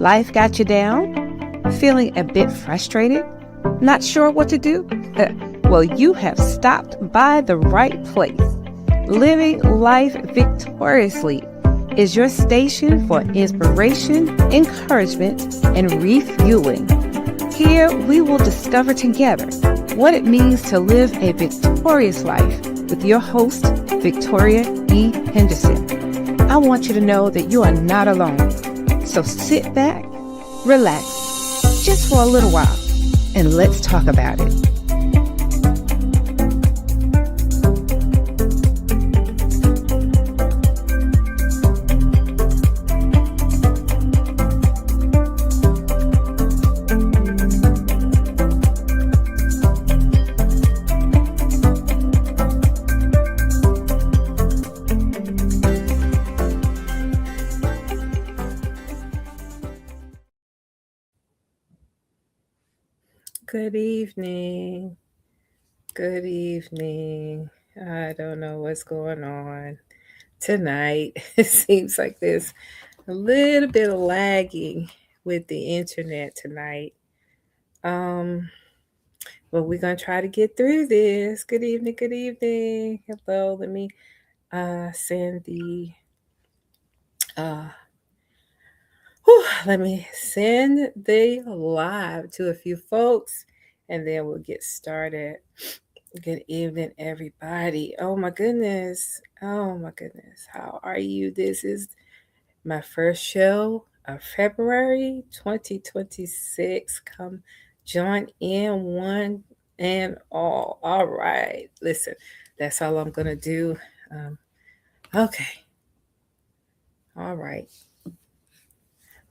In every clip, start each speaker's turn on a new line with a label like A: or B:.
A: Life got you down? Feeling a bit frustrated? Not sure what to do? Well, you have stopped by the right place. Living Life Victoriously is your station for inspiration, encouragement, and refueling. Here we will discover together what it means to live a victorious life with your host, Victoria E. Henderson. I want you to know that you are not alone. So sit back, relax, just for a little while, and let's talk about it.
B: Good evening. Good evening. I don't know what's going on tonight. It seems like there's a little bit of lagging with the internet tonight. But we're gonna try to get through this. Good evening, good evening. Hello, let me send the let me send the live to a few folks and then we'll get started. Good evening, everybody. Oh my goodness. Oh my goodness. How are you? This is my first show of February 2026. Come join in one and all. All right. Listen, that's all I'm going to do. Okay. All right.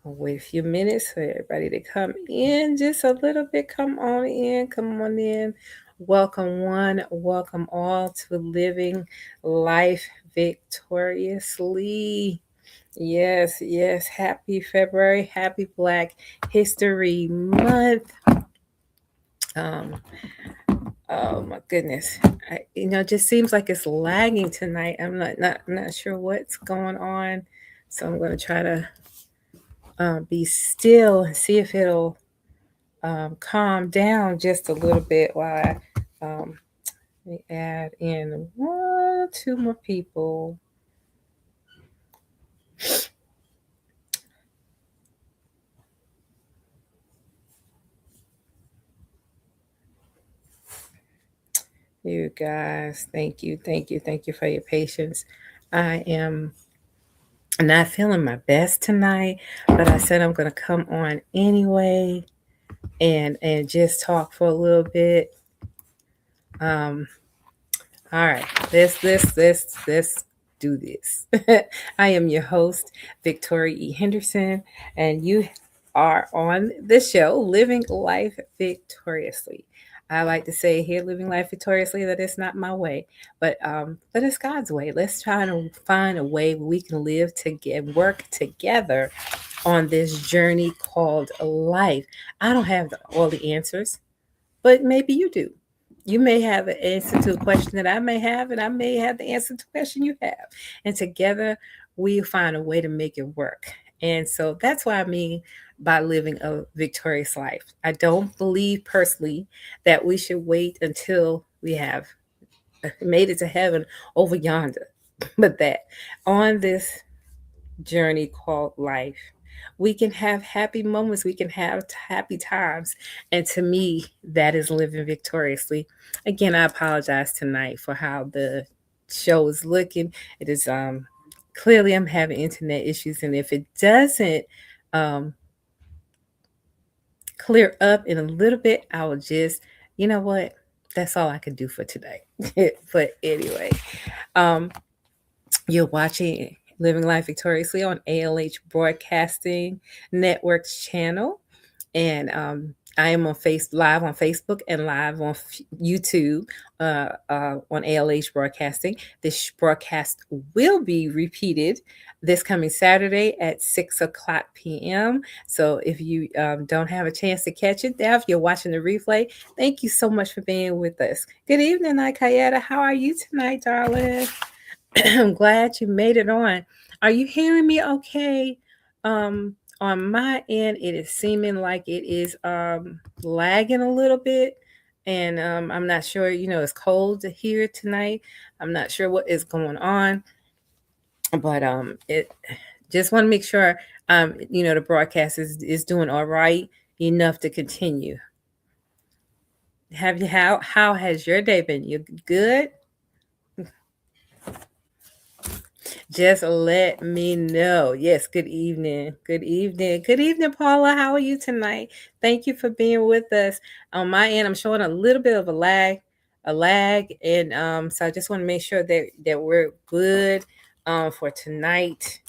B: I'll wait a few minutes for everybody to come in. Just a little bit. Come on in. Come on in. Welcome one, welcome all to Living Life Victoriously. Yes, yes. Happy February. Happy Black History Month. Oh my goodness. It just seems like it's lagging tonight. I'm not sure what's going on. So I'm going to try to be still and see if it'll calm down just a little bit while I let me add in 2 more people. You guys, thank you for your patience. I am not feeling my best tonight, but I said I'm going to come on anyway and just talk for a little bit. All right, let's do this. I am your host, Victoria E. Henderson, and you are on the show, Living Life Victoriously. I like to say here, living life victoriously, that it's not my way, but it's God's way. Let's try to find a way where we can live together, work together on this journey called life. I don't have all the answers, but maybe you do. You may have an answer to a question that I may have, and I may have the answer to the question you have. And together, we find a way to make it work. And so that's what I mean by living a victorious life. I don't believe personally that we should wait until we have made it to heaven over yonder, but that on this journey called life, we can have happy moments, we can have happy times. And to me, that is living victoriously. Again, I apologize tonight for how the show is looking. It is clearly I'm having internet issues, and if it doesn't clear up in a little bit, I will just, you know what? That's all I can do for today. But anyway, you're watching Living Life Victoriously on ALH Broadcasting Network's channel. And I am on live on Facebook and live on YouTube on ALH Broadcasting. This broadcast will be repeated this coming Saturday at 6:00 p.m. So if you don't have a chance to catch it, if you're watching the replay, thank you so much for being with us. Good evening, Nikayeta. How are you tonight, darling? I'm glad you made it on. Are you hearing me okay? On my end, it is seeming like it is lagging a little bit. And I'm not sure, it's cold here tonight. I'm not sure what is going on, but it just want to make sure the broadcast is doing all right enough to continue. Have you how has your day been? You good? Just let me know. Yes, good evening. Good evening. Good evening, Paula. How are you tonight? Thank you for being with us. On my end, I'm showing a little bit of a lag, and so I just want to make sure that we're good for tonight.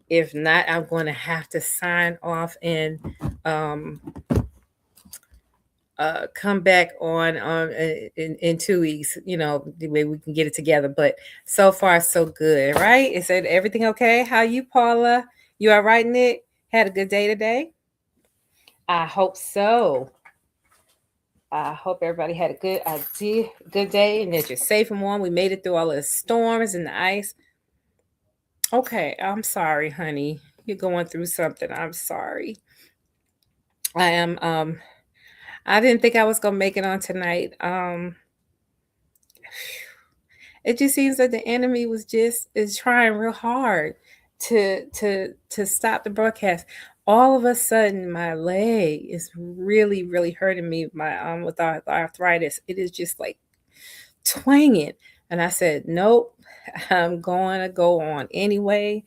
B: If not, I'm going to have to sign off and um come back on in 2 weeks, the way we can get it together. But so far so good, right? Is it everything okay? How you, Paula? You all right, Nick? Had a good day today? I hope so. I hope everybody had a good day, and that you're safe and warm. We made it through all the storms and the ice. Okay, I'm sorry, honey. You're going through something. I'm sorry. I am I didn't think I was gonna make it on tonight. It just seems that the enemy is trying real hard to stop the broadcast. All of a sudden, my leg is really, really hurting me. My with arthritis, it is just like twanging. And I said, nope, I'm going to go on anyway,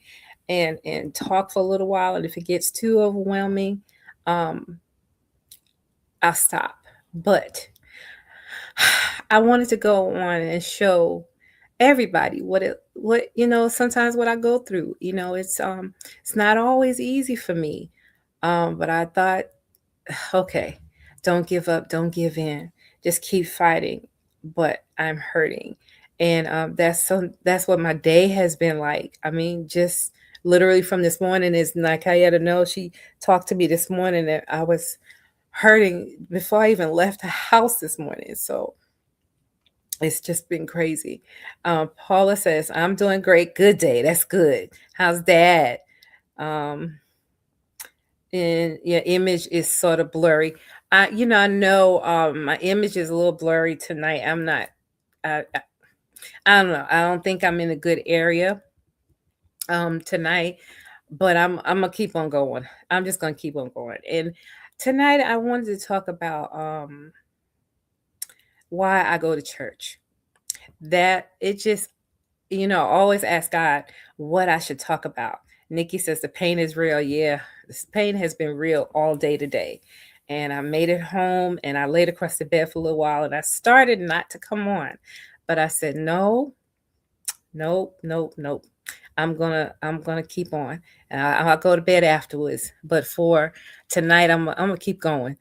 B: and talk for a little while. And if it gets too overwhelming, um, I'll stop. But I wanted to go on and show everybody what sometimes what I go through. It's not always easy for me. But I thought, okay, don't give up, don't give in. Just keep fighting. But I'm hurting. And that's what my day has been like. I mean, just literally from this morning is like I had to know she talked to me this morning that I was hurting before I even left the house this morning. So it's just been crazy. Paula says, I'm doing great. Good day. That's good. How's dad? Um, and your image is sort of blurry. I know my image is a little blurry tonight. I'm not, I don't know. I don't think I'm in a good area tonight, but I'm gonna keep on going. I'm just gonna keep on going. And tonight I wanted to talk about why I go to church. That it just always ask God what I should talk about. Nikki says the pain is real. Yeah, this pain has been real all day today. And I made it home and I laid across the bed for a little while and I started not to come on. But I said, no, nope, nope, nope. I'm gonna keep on. And I'll go to bed afterwards. But for tonight, I'm gonna keep going.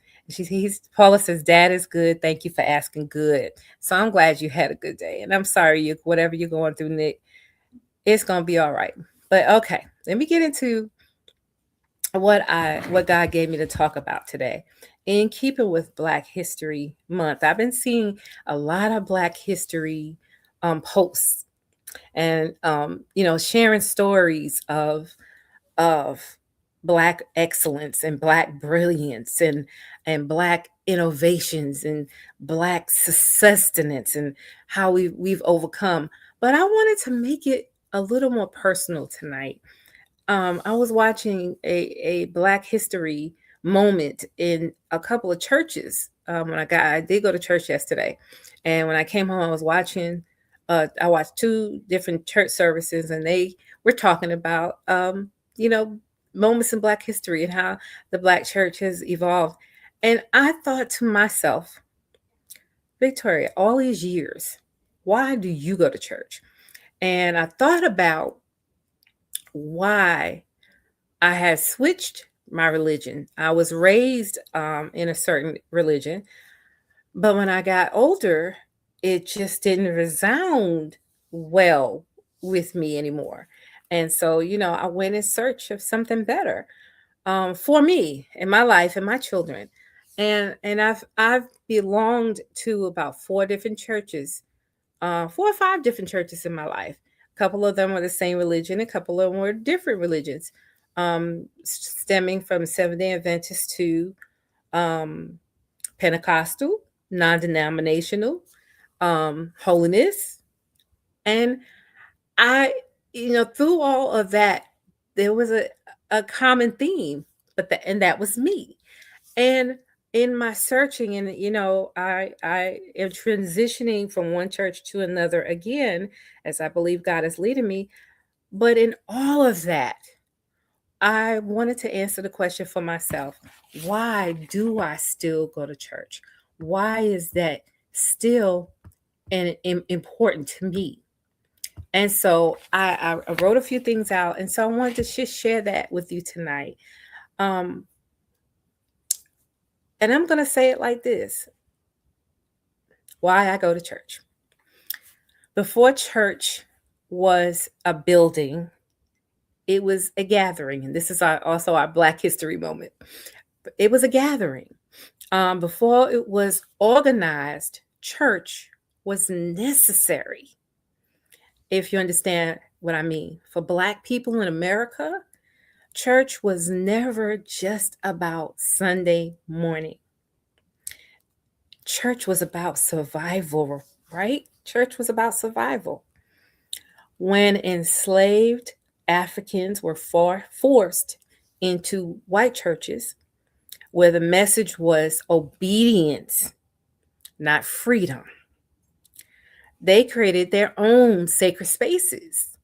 B: Paula says, Dad is good. Thank you for asking. Good. So I'm glad you had a good day. And I'm sorry whatever you're going through, Nick, it's gonna be all right. But okay, let me get into what God gave me to talk about today. In keeping with Black History Month, I've been seeing a lot of Black History posts and sharing stories of Black excellence and Black brilliance and Black innovations and Black sustenance and how we've overcome. But I wanted to make it a little more personal tonight. I was watching a Black History moment in a couple of churches. I did go to church yesterday, and when I came home, I was watching. I watched two different church services, and they were talking about you know moments in Black history and how the Black church has evolved. And I thought to myself, Victoria, all these years, why do you go to church? And I thought about why I had switched my religion. I was raised in a certain religion, but when I got older, it just didn't resound well with me anymore. And so, I went in search of something better for me in my life and my children. And I've belonged to about four different churches, 4 or 5 different churches in my life. A couple of them are the same religion, a couple of them were different religions. stemming from Seventh-day Adventist to Pentecostal, non-denominational, holiness. And I, through all of that, there was a common theme, and that was me. And in my searching, and I am transitioning from one church to another again, as I believe God is leading me. But in all of that, I wanted to answer the question for myself: why do I still go to church? Why is that still important to me? And so I wrote a few things out, and so I wanted to just share that with you tonight. Um, and I'm going to say it like this: why I go to church. Before church was a building, it was a gathering. And this is also our Black History moment. It was a gathering. Before it was organized, church was necessary. If you understand what I mean. For Black people in America, church was never just about Sunday morning. Church was about survival, right? Church was about survival. When enslaved Africans were forced into white churches, where the message was obedience, not freedom, they created their own sacred spaces,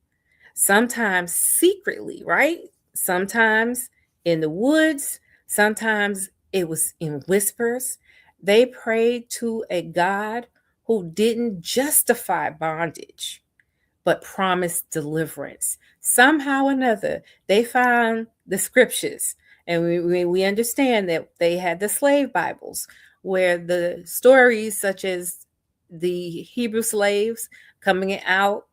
B: sometimes secretly, right? Sometimes in the woods, sometimes it was in whispers. They prayed to a God who didn't justify bondage, but promised deliverance. Somehow or another, they found the scriptures. And we understand that they had the slave Bibles, where the stories such as the Hebrew slaves coming out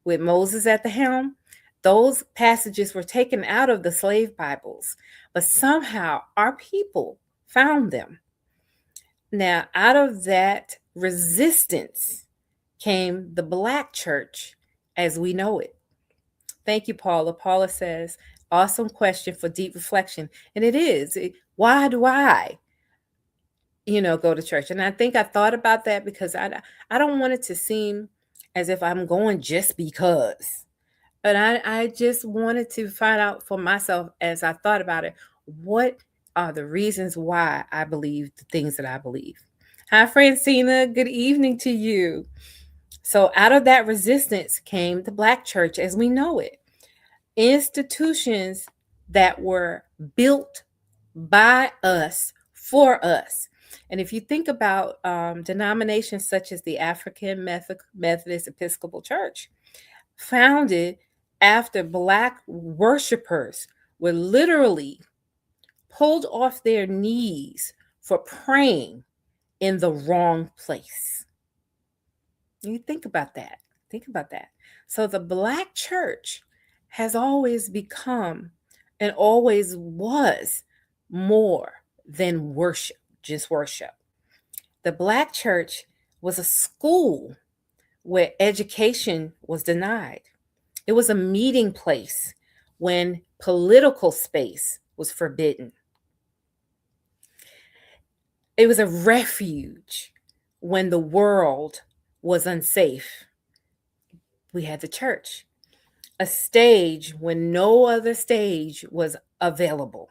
B: with Moses at the helm, those passages were taken out of the slave Bibles, but somehow our people found them. Now, out of that resistance came the Black church as we know it. Thank you, Paula. Paula says, awesome question for deep reflection. And it is. Why do I, go to church? And I think I thought about that because I don't want it to seem as if I'm going just because. But I just wanted to find out for myself as I thought about it, what are the reasons why I believe the things that I believe? Hi, Francina. Good evening to you. So out of that resistance came the Black church as we know it. Institutions that were built by us, for us. And if you think about denominations such as the African Methodist Episcopal Church, founded after Black worshipers were literally pulled off their knees for praying in the wrong place. You think about that. Think about that. So the Black church has always become and always was more than worship, just worship. The Black church was a school where education was denied. It was a meeting place when political space was forbidden. It was a refuge when the world was unsafe. We had the church, a stage when no other stage was available.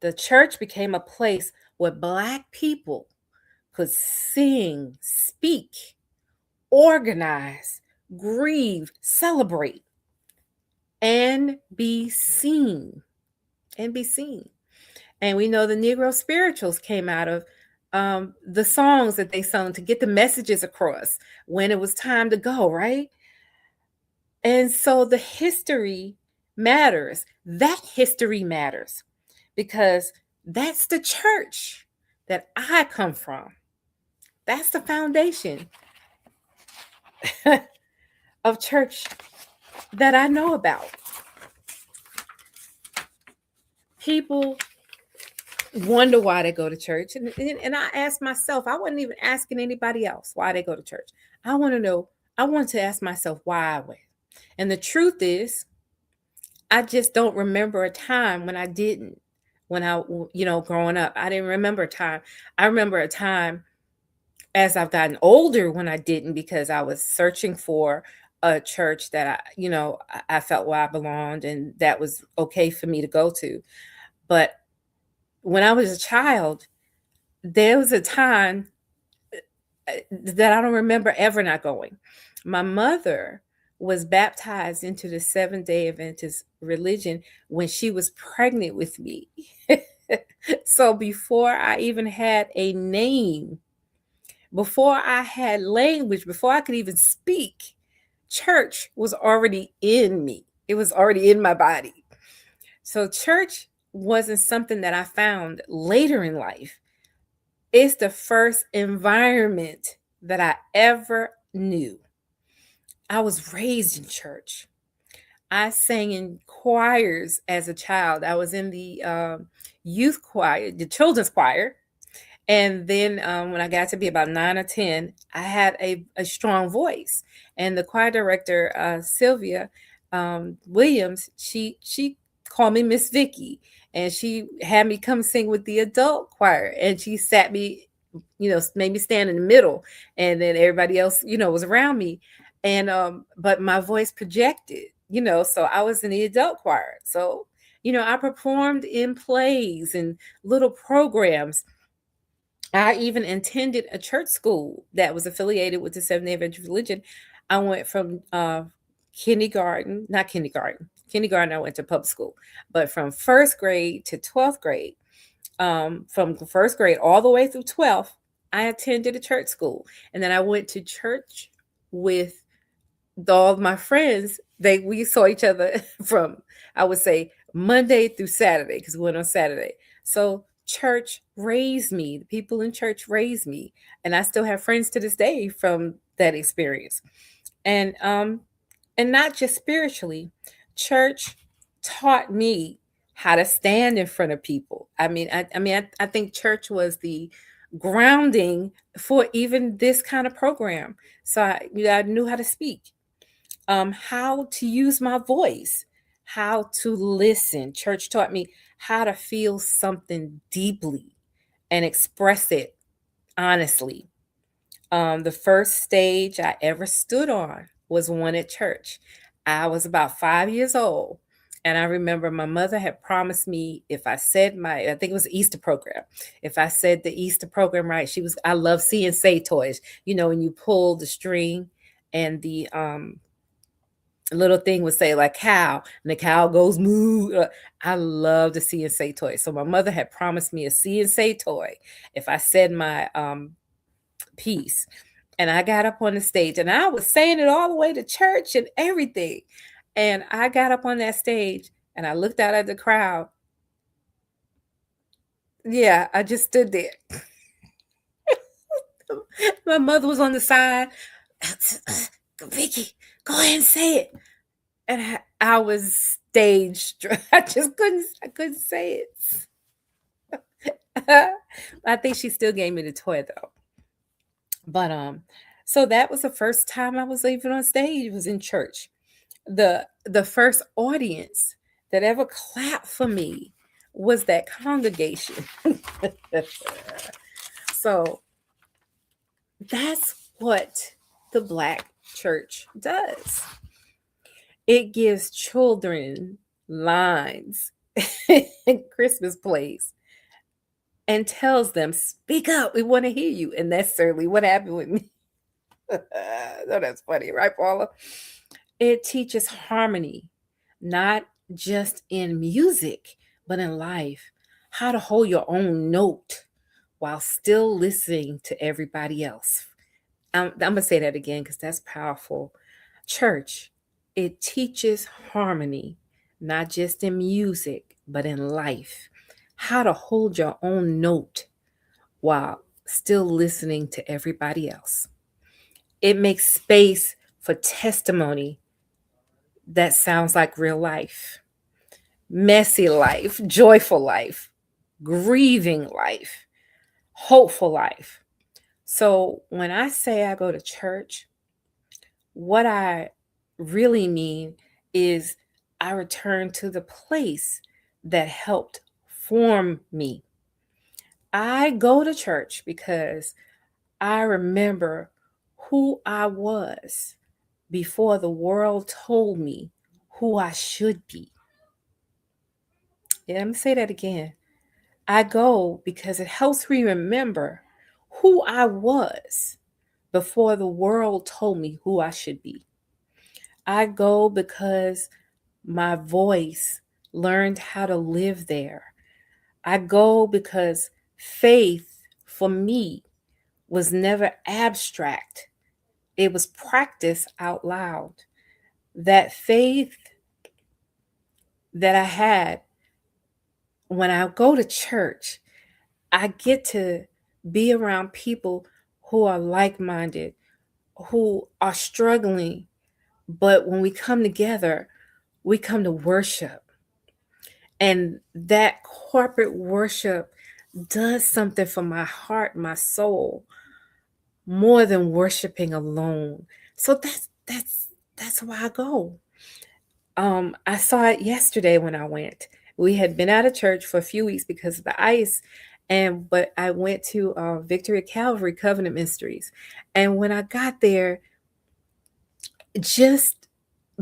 B: The church became a place where Black people could sing, speak, organize, grieve, celebrate, and be seen. And be seen. And we know the Negro spirituals came out of the songs that they sung to get the messages across when it was time to go, right? And so the history matters. That history matters because that's the church that I come from. That's the foundation of church that I know about. People wonder why they go to church. And I ask myself, I wasn't even asking anybody else why they go to church. I want to ask myself why I went. And the truth is, I just don't remember a time when I didn't. When growing up, I didn't remember a time. I remember a time as I've gotten older when I didn't, because I was searching for a church that I felt where I belonged and that was okay for me to go to. But when I was a child, there was a time that I don't remember ever not going. My mother was baptized into the Seventh-day Adventist religion when she was pregnant with me. So before I even had a name, before I had language, before I could even speak, church was already in me. It was already in my body. So church wasn't something that I found later in life. It's the first environment that I ever knew. I was raised in church. I sang in choirs as a child. I was in the youth choir, the children's choir. And then when I got to be about 9 or 10, I had a strong voice. And the choir director, Sylvia Williams, she called me Miss Vicky, and she had me come sing with the adult choir. And she sat me, made me stand in the middle, and then everybody else, was around me. And but my voice projected, so I was in the adult choir. So, I performed in plays and little programs. I even attended a church school that was affiliated with the Seventh-day Adventist religion. I went from kindergarten, not kindergarten. Kindergarten, I went to public school, but from first grade to 12th grade, from the first grade all the way through 12th, I attended a church school. And then I went to church with all of my friends. We saw each other from, I would say, Monday through Saturday, because we went on Saturday. So church raised me. The people in church raised me, and I still have friends to this day from that experience. And not just spiritually, church taught me how to stand in front of people. I think church was the grounding for even this kind of program. So I knew how to speak, how to use my voice, how to listen. Church taught me how to feel something deeply and express it honestly. The first stage I ever stood on was one at church. I was about 5 years old. And I remember my mother had promised me, if I said I think it was the Easter program. If I said the Easter program right, I love seeing say toys, when you pull the string and the little thing would say like cow, and the cow goes moo. I love the see and say toy. So my mother had promised me a see and say toy if I said my piece. And I got up on the stage and I was saying it all the way to church and everything. And I got up on that stage and I looked out at the crowd. Yeah, I just stood there. My mother was on the side. Vicky, go ahead and say it. And I was stage. I couldn't say it. I think she still gave me the toy though. But so that was the first time I was even on stage, was in church. The first audience that ever clapped for me was that congregation. So that's what the Black church does. It gives children lines and Christmas plays and tells them, speak up, we want to hear you. And that's certainly what happened with me. No, that's funny, right, Paula? It teaches harmony, not just in music, but in life. How to hold your own note while still listening to everybody else. I'm going to say that again because that's powerful. Church, it teaches harmony, not just in music, but in life. How to hold your own note while still listening to everybody else. It makes space for testimony that sounds like real life, messy life, joyful life, grieving life, hopeful life. So when I say I go to church, what I really mean is I return to the place that helped form me. I go to church because I remember who I was before the world told me who I should be. Yeah, let me say that again. I go because it helps me remember who I was before the world told me who I should be. I go because my voice learned how to live there. I go because faith for me was never abstract, it was practiced out loud. That faith that I had when I go to church, I get to be around people who are like minded, who are struggling. But when we come together, we come to worship. And that corporate worship does something for my heart, my soul, more than worshiping alone. So that's why I go. I saw it yesterday when I went. We had been out of church for a few weeks because of the ice, but I went to Victory at Calvary Covenant Mysteries, and when I got there, just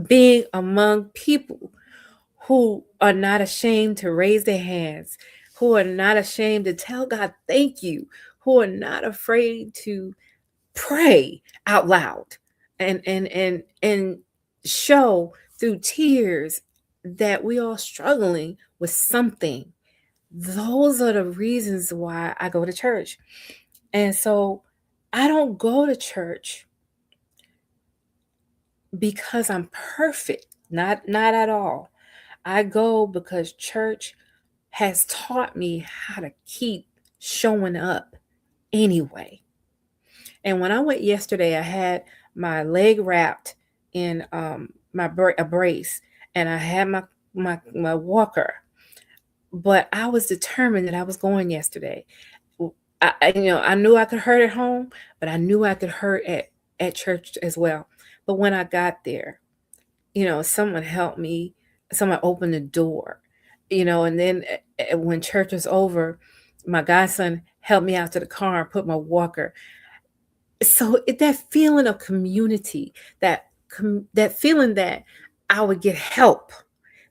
B: being among people who are not ashamed to raise their hands, who are not ashamed to tell God thank you, who are not afraid to pray out loud and show through tears that we are struggling with something. Those are the reasons why I go to church. And so I don't go to church because I'm perfect. Not at all. I go because church has taught me how to keep showing up anyway. And when I went yesterday, I had my leg wrapped in a brace, and I had my walker. But I was determined that I was going yesterday. I knew I could hurt at home, but I knew I could hurt at church as well. But when I got there, someone helped me. Someone opened the door, and then when church was over, my godson helped me out to the car and put my walker. So that feeling of community, that feeling that I would get help,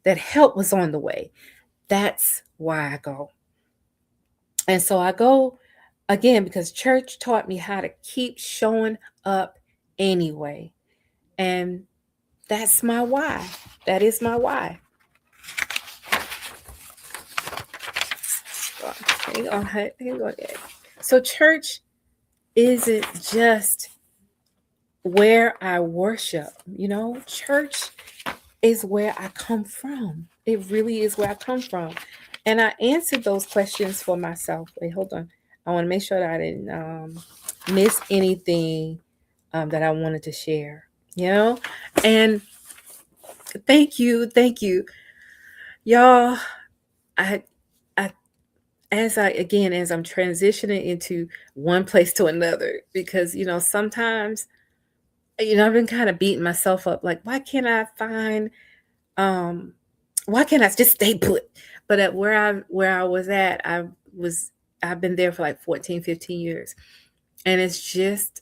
B: that help was on the way. That's why I go. And so I go again because church taught me how to keep showing up anyway. And that's my why. That is my why. Hang on. So church isn't just where I worship, church is where I come from. It really is where I come from. And I answered those questions for myself. Wait, hold on. I want to make sure that I didn't miss anything that I wanted to share, And thank you. Y'all, I as I'm transitioning into one place to another, because sometimes I've been kind of beating myself up, like, why can't I just stay put? But at where I was at, I've been there for like 14, 15 years. And it's just,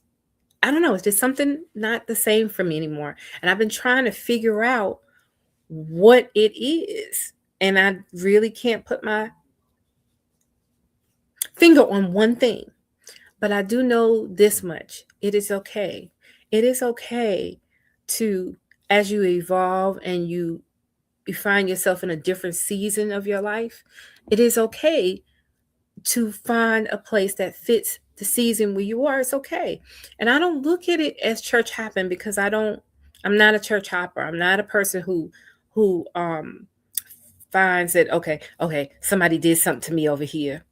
B: I don't know, it's just something not the same for me anymore. And I've been trying to figure out what it is. And I really can't put my finger on one thing. But I do know this much. It is okay. It is okay to, as you evolve and you find yourself in a different season of your life, it is okay to find a place that fits the season where you are. It's okay. And I don't look at it as church hopping, because I'm not a church hopper. I'm not a person who finds that, okay, somebody did something to me over here,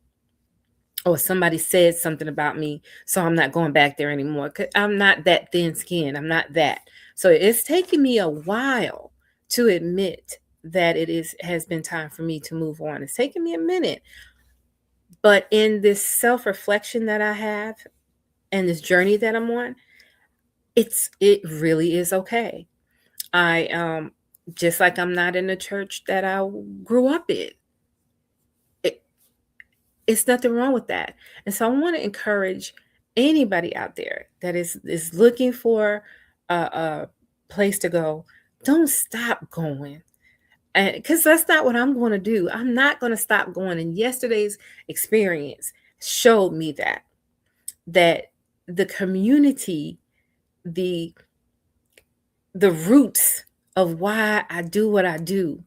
B: or somebody said something about me, so I'm not going back there anymore. 'Cause I'm not that thin skinned. I'm not that. So it's taken me a while to admit that has been time for me to move on. It's taken me a minute. But in this self-reflection that I have and this journey that I'm on, it really is okay. I just like I'm not in the church that I grew up in. It, it's nothing wrong with that. And so I want to encourage anybody out there that is looking for a place to go. Don't stop going, because that's not what I'm going to do. I'm not going to stop going. And yesterday's experience showed me that the community, the the roots of why I do what I do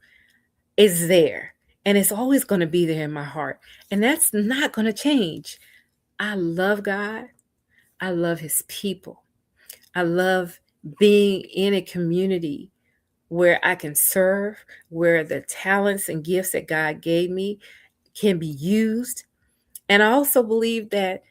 B: is there, and it's always going to be there in my heart, and that's not going to change. I love God. I love his people. I love being in a community where I can serve, where the talents and gifts that God gave me can be used. And I also believe that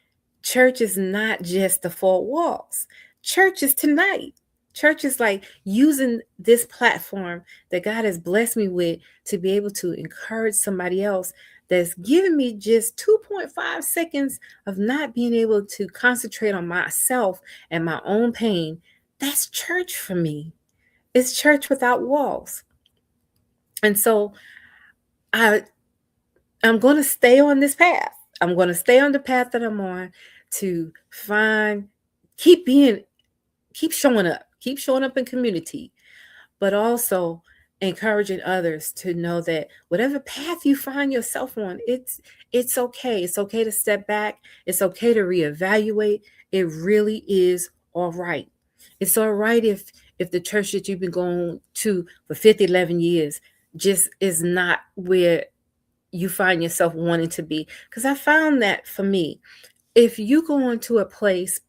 B: church is not just the four walls. Church is tonight. Church is like using this platform that God has blessed me with to be able to encourage somebody else that's giving me just 2.5 seconds of not being able to concentrate on myself and my own pain. That's church for me. It's church without walls. And so I I'm going to stay on this path. I'm going to stay on the path that I'm on to find, keep being, keep showing up in community, but also encouraging others to know that whatever path you find yourself on, it's okay. It's okay to step back. It's okay to reevaluate. It really is all right. It's all right if the church that you've been going to for 50, 11 years just is not where you find yourself wanting to be. Because I found that for me, if you go into a place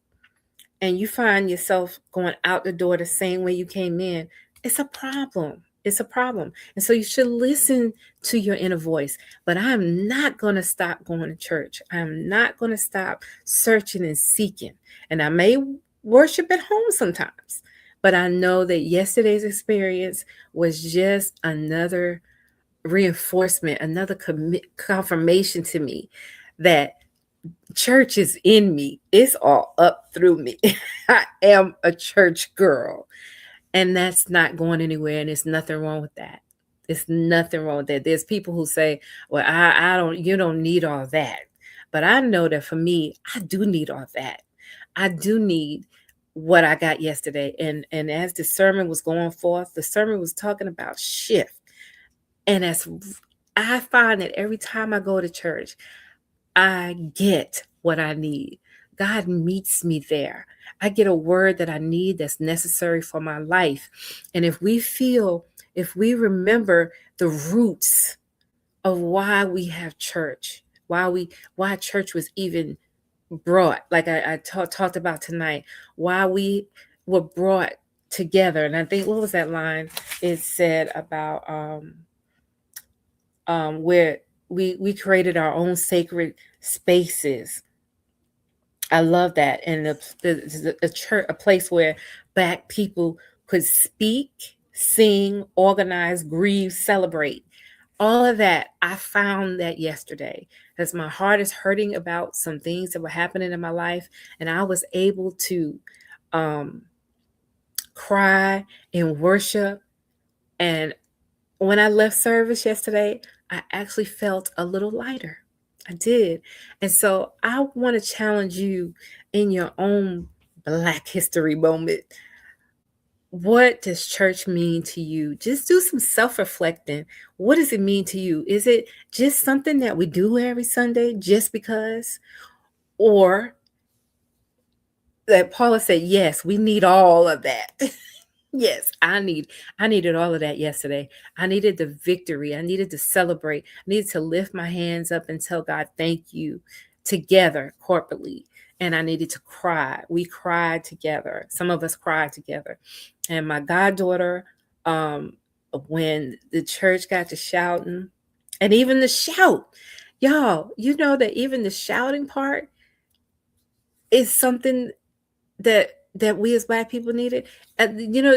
B: and you find yourself going out the door the same way you came in, it's a problem. It's a problem. And so you should listen to your inner voice. But I'm not going to stop going to church. I'm not going to stop searching and seeking. And I may worship at home sometimes, but I know that yesterday's experience was just another reinforcement, another confirmation to me that church is in me. It's all up through me. I am a church girl, and that's not going anywhere. And there's nothing wrong with that. There's nothing wrong with that. There's people who say, "Well, I don't. You don't need all that." But I know that for me, I do need all that. I do need what I got yesterday. And as the sermon was going forth, the sermon was talking about shift. And as I find that every time I go to church, I get what I need. God meets me there. I get a word that I need that's necessary for my life. And if we remember the roots of why we have church, why church was even brought, like I talked about tonight, why we were brought together. And I think, what was that line? It said about where we created our own sacred spaces. I love that. And the church, a place where Black people could speak, sing, organize, grieve, celebrate. All of that, I found that yesterday, as my heart is hurting about some things that were happening in my life, and I was able to cry and worship. And when I left service yesterday, I actually felt a little lighter. I did. And so I want to challenge you in your own Black history moment. What does church mean to you? Just do some self reflecting. What does it mean to you? Is it just something that we do every Sunday just because? Or that Paula said, yes, we need all of that. Yes, I needed all of that yesterday. I needed the victory. I needed to celebrate. I needed to lift my hands up and tell God, thank you, together, corporately. And I needed to cry. We cried together. Some of us cried together. And my goddaughter, when the church got to shouting, and even the shout, y'all, you know that even the shouting part is something that we as Black people needed.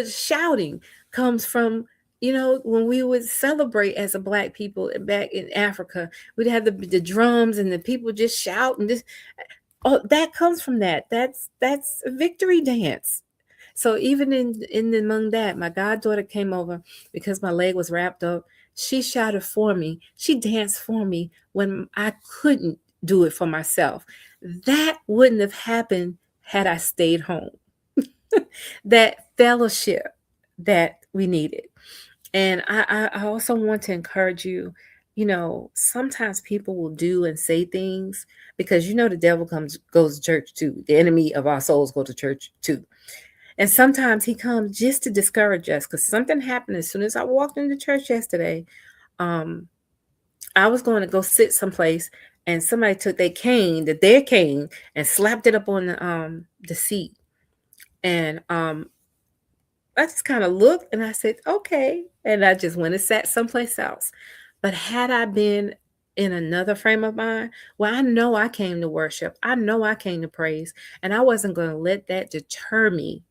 B: Shouting comes from, when we would celebrate as a Black people back in Africa, we'd have the drums and the people just shout, and this, oh, that comes from that. That's a victory dance. So even in among that, my goddaughter came over because my leg was wrapped up. She shouted for me. She danced for me when I couldn't do it for myself. That wouldn't have happened had I stayed home. That fellowship that we needed. And I also want to encourage you, sometimes people will do and say things because the devil goes to church too. The enemy of our souls go to church too. And sometimes he comes just to discourage us because something happened as soon as I walked into church yesterday. Um, I was going to go sit someplace and somebody took their cane, and slapped it up on the seat. And I just kind of looked and I said, okay. And I just went and sat someplace else. But had I been in another frame of mind, well, I know I came to worship. I know I came to praise. And I wasn't going to let that deter me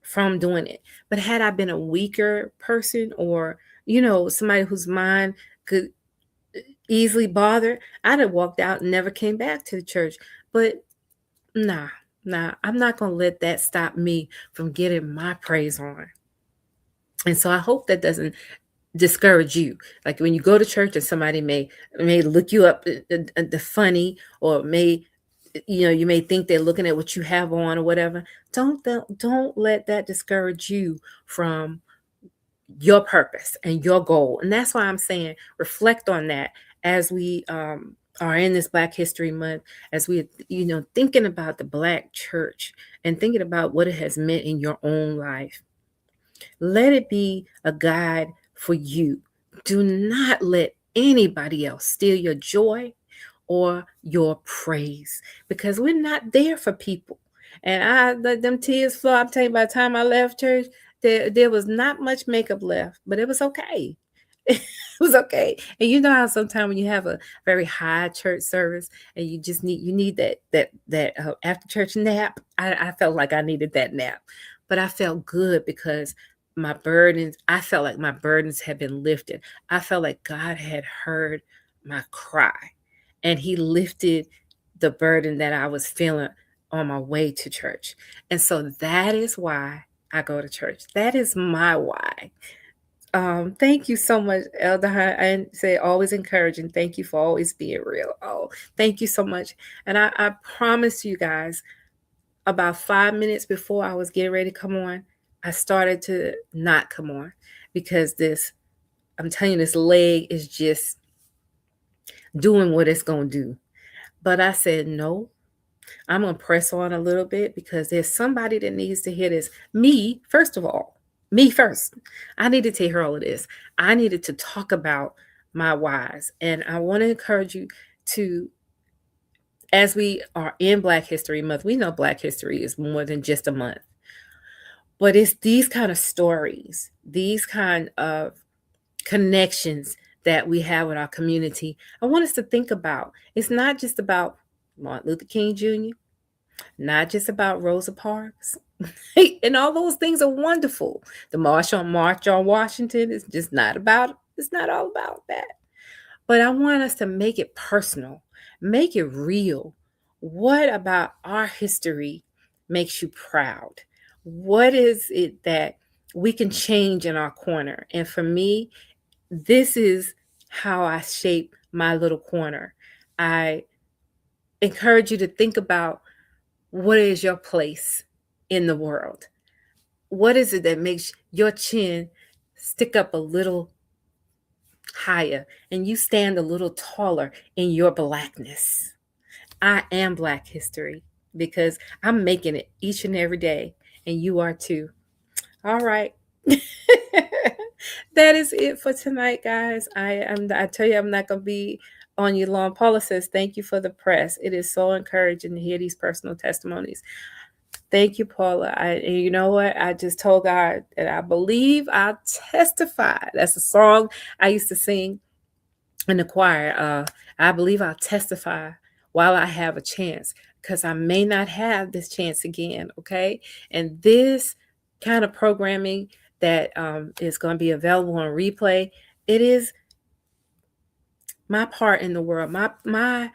B: from doing it. But had I been a weaker person or, somebody whose mind could easily bother, I'd have walked out and never came back to the church. But nah, I'm not going to let that stop me from getting my praise on. And so I hope that doesn't discourage you. Like when you go to church and somebody may look you up the funny, or you may think they're looking at what you have on or whatever. Don't let that discourage you from your purpose and your goal. And that's why I'm saying reflect on that as we are in this Black History Month, as we thinking about the Black church and thinking about what it has meant in your own life. Let it be a guide for you. Do not let anybody else steal your joy or your praise, because we're not there for people. And I let them tears flow. I'm telling you, by the time I left church, there was not much makeup left, but it was okay. It was okay. And you know how sometimes when you have a very high church service and you need that after church nap. I felt like I needed that nap, but I felt good because I felt like my burdens had been lifted. I felt like God had heard my cry and he lifted the burden that I was feeling on my way to church. And so that is why I go to church. That is my why. Thank you so much, Elder Hunt. I say always encouraging. Thank you for always being real. Oh, thank you so much. And I promise you guys, about 5 minutes before I was getting ready to come on, I started to not come on because I'm telling you, this leg is just doing what it's going to do. But I said, no, I'm going to press on a little bit because there's somebody that needs to hear this. Me, first of all, me first. I needed to hear all of this. I needed to talk about my whys. And I want to encourage you to, as we are in Black History Month, we know Black History is more than just a month. But it's these kind of stories, these kind of connections that we have with our community. I want us to think about, it's not just about Martin Luther King Jr., not just about Rosa Parks. And all those things are wonderful. The March on Washington is just it's not all about that. But I want us to make it personal, make it real. What about our history makes you proud? What is it that we can change in our corner? And for me, this is how I shape my little corner. I encourage you to think about, what is your place in the world? What is it that makes your chin stick up a little higher and you stand a little taller in your Blackness? I am Black history because I'm making it each and every day, and you are too. All right. That is it for tonight, guys. I tell you, I'm not gonna be on you long. Paula says, thank you for the press. It is so encouraging to hear these personal testimonies. Thank you, Paula. And you know what? I just told God that I believe I'll testify. That's a song I used to sing in the choir. I believe I'll testify while I have a chance, because I may not have this chance again. Okay. And this kind of programming that is going to be available on replay, it is my part in the world, my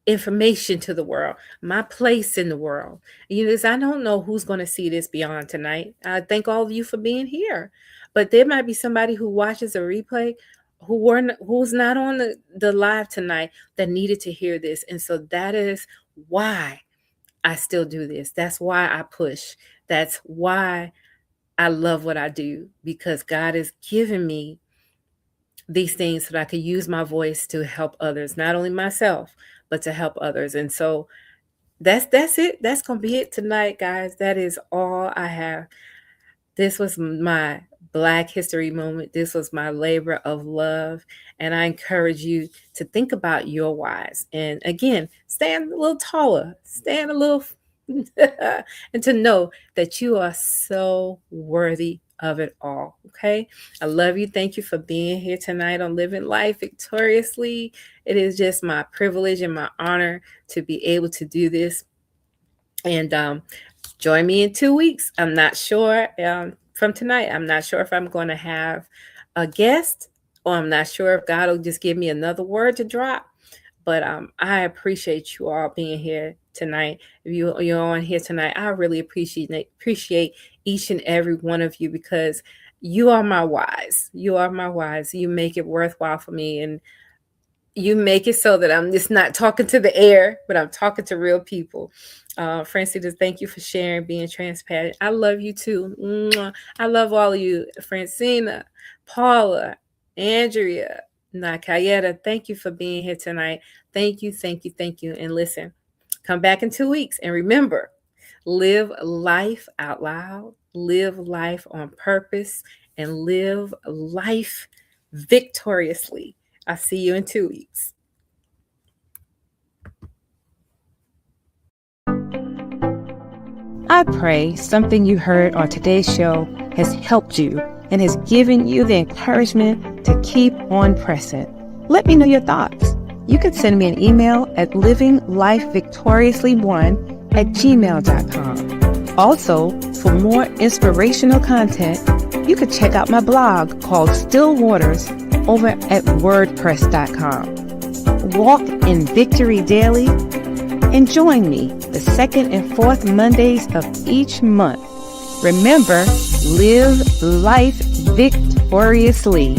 B: information to the world, my place in the world. I don't know who's going to see this beyond tonight. I thank all of you for being here. But there might be somebody who watches a replay who's not on the live tonight that needed to hear this. And so that is why I still do this. That's why I push. That's why I love what I do, because God has given me these things so that I could use my voice to help others, not only myself, but to help others. And so that's it. That's going to be it tonight, guys. That is all I have. This was my Black History moment. This was my labor of love. And I encourage you to think about your whys. And again, stand a little taller, stand a little, and to know that you are so worthy of it all. Okay. I love you. Thank you for being here tonight on Living Life Victoriously. It is just my privilege and my honor to be able to do this. And join me in 2 weeks. I'm not sure from tonight. I'm not sure if I'm going to have a guest, or I'm not sure if God will just give me another word to drop. But I appreciate you all being here tonight. If you're on here tonight, I really appreciate each and every one of you, because you are my whys. You are my whys. You make it worthwhile for me, and you make it so that I'm just not talking to the air, but I'm talking to real people. Francina, thank you for sharing, being transparent. I love you too. Mwah. I love all of you. Francina, Paula, Andrea, Nakayeta, thank you for being here tonight. Thank you, thank you, thank you. And listen, come back in 2 weeks. And remember, live life out loud, live life on purpose, and live life victoriously. I'll see you in 2 weeks.
A: I pray something you heard on today's show has helped you and has given you the encouragement to keep on pressing. Let me know your thoughts. You can send me an email at livinglifevictoriously1@gmail.com. Also, for more inspirational content, you can check out my blog called Still Waters over at wordpress.com. Walk in victory daily and join me the 2nd and 4th Mondays of each month. Remember, live life victoriously.